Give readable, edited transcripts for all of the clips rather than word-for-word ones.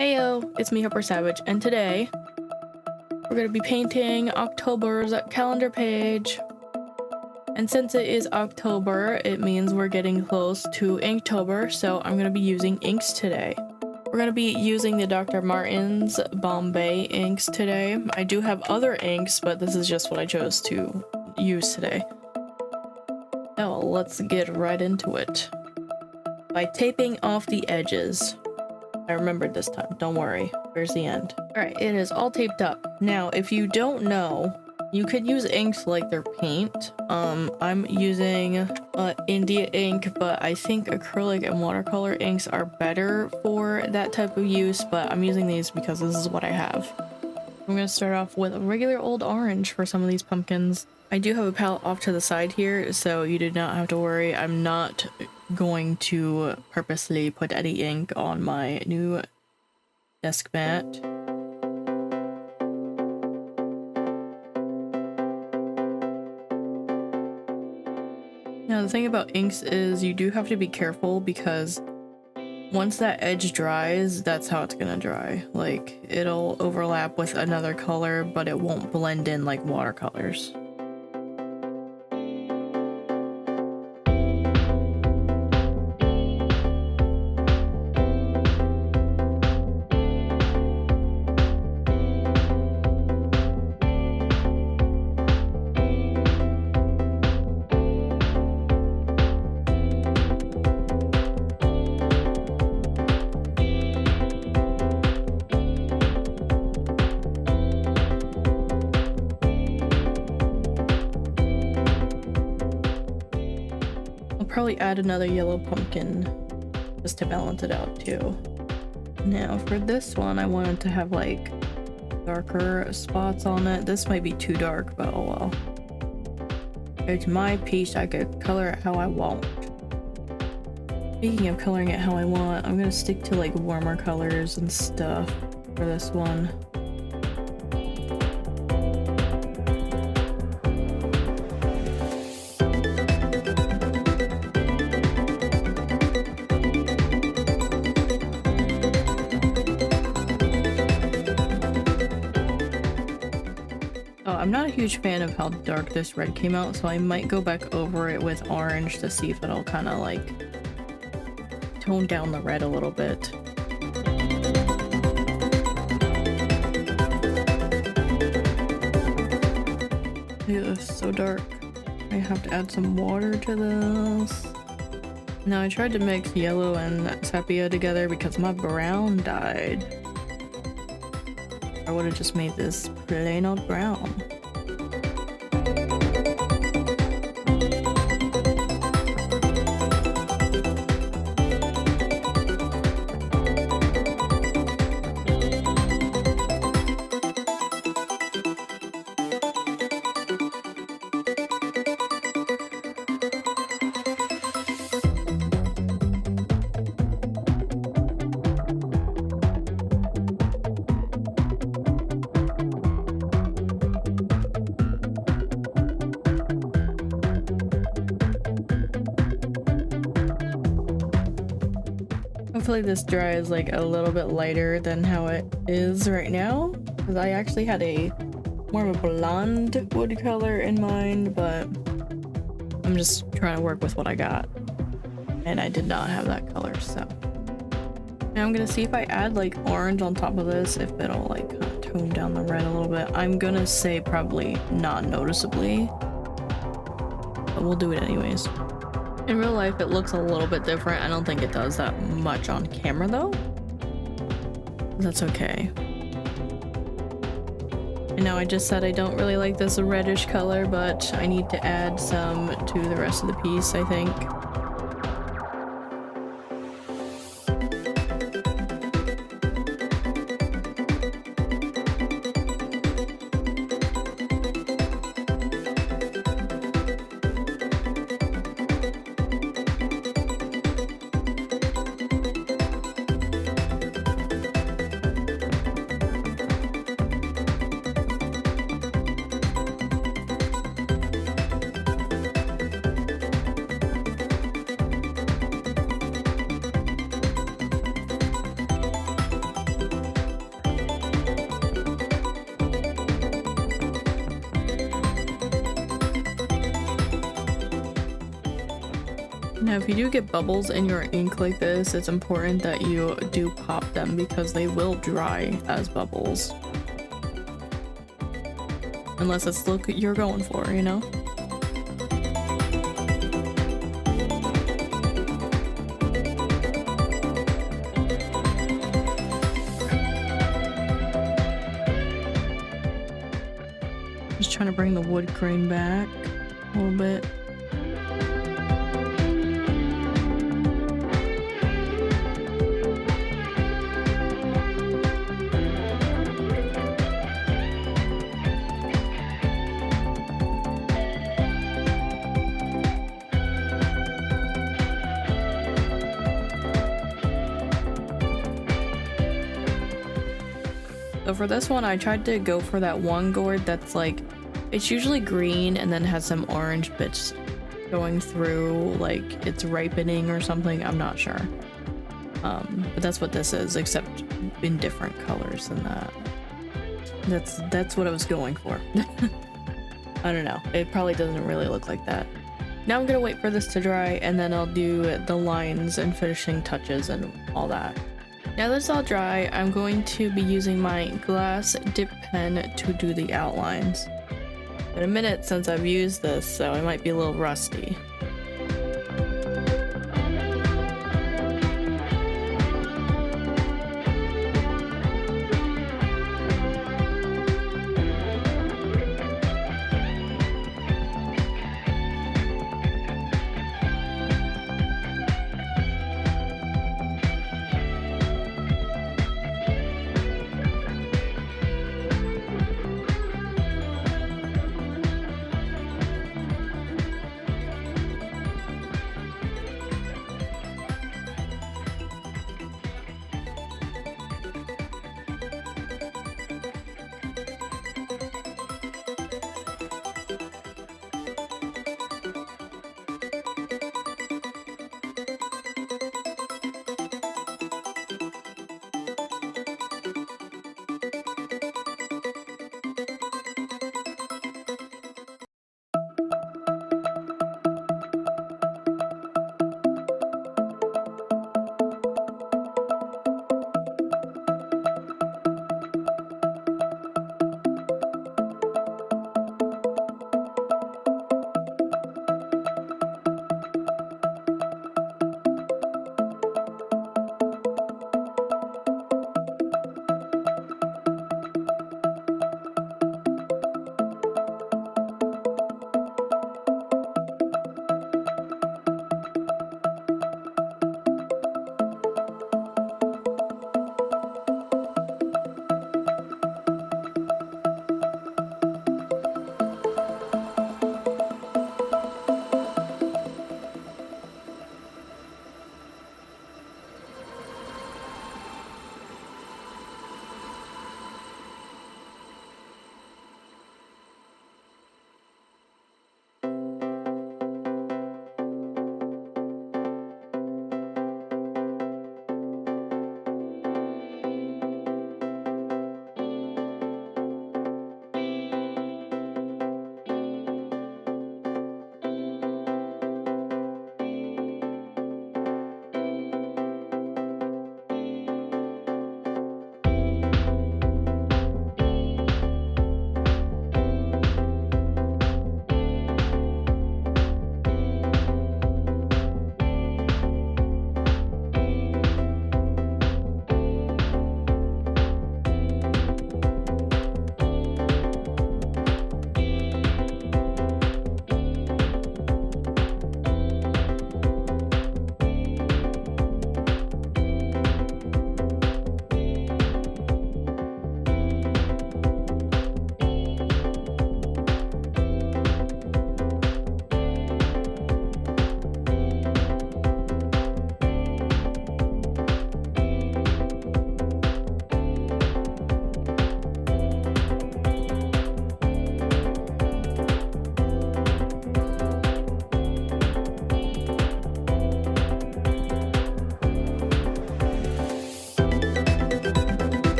Heyo, it's me, Hopper Savage, and today we're gonna be painting October's calendar page. And since it is October, it means we're getting close to Inktober, so I'm gonna be using inks today. We're gonna be using the Dr. Martens Bombay inks today. I do have other inks, but this is just what I chose to use today. Now let's get right into it. By taping off the edges. I remembered this time, don't worry. Where's the end? Alright, it is all taped up. Now, if you don't know, you could use inks like their paint. I'm using India ink, but I think acrylic and watercolor inks are better for that type of use, but I'm using these because this is what I have. I'm gonna start off with a regular old orange for some of these pumpkins. I do have a palette off to the side here, so you do not have to worry. I'm not going to purposely put any ink on my new desk mat. Now the thing about inks is you do have to be careful because once that edge dries, that's how it's gonna dry. Like, it'll overlap with another color, but it won't blend in like watercolors. Probably add another yellow pumpkin just to balance it out too. Now for this one, I wanted to have like darker spots on it. This might be too dark, but oh well. It's my piece, I could color it how I want. Speaking of coloring it how I want, I'm gonna stick to like warmer colors and stuff for this one. I'm not a huge fan of how dark this red came out, so I might go back over it with orange to see if it'll kind of like tone down the red a little bit. Ew, it's so dark. I have to add some water to this. Now I tried to mix yellow and sepia together because my brown died. I would have just made this plain old brown. Hopefully this dries like a little bit lighter than how it is right now, because I actually had a more of a blonde wood color in mind, but I'm just trying to work with what I got, and I did not have that color. So now I'm gonna see if I add like orange on top of this, if it'll like kind of tone down the red a little bit. I'm gonna say probably not noticeably, but we'll do it anyways. In real life, it looks a little bit different. I don't think it does that much on camera though. That's okay. I know I just said I don't really like this reddish color, but I need to add some to the rest of the piece, I think. Now, if you do get bubbles in your ink like this, it's important that you do pop them because they will dry as bubbles. Unless it's the look you're going for, you know? Just trying to bring the wood grain back a little bit. So for this one, I tried to go for that one gourd that's like, it's usually green and then has some orange bits going through, like it's ripening or something. I'm not sure. But that's what this is, except in different colors than that. That's what I was going for. I don't know. It probably doesn't really look like that. Now I'm gonna wait for this to dry and then I'll do the lines and finishing touches and all that. Now that it's all dry, I'm going to be using my glass dip pen to do the outlines. Been a minute since I've used this, so I might be a little rusty.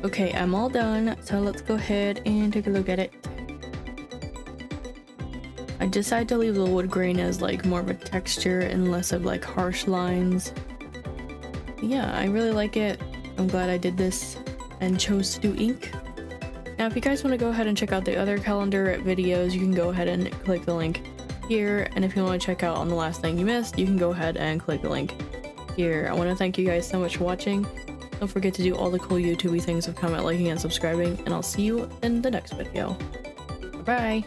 Okay, I'm all done, so let's go ahead and take a look at it. I decided to leave the wood grain as like more of a texture and less of like harsh lines. Yeah, I really like it. I'm glad I did this and chose to do ink. Now if you guys want to go ahead and check out the other calendar videos, you can go ahead and click the link here, and if you want to check out on the last thing you missed, you can go ahead and click the link here. I want to thank you guys so much for watching. Don't forget to do all the cool YouTube things of comment, liking, and subscribing, and I'll see you in the next video. Bye!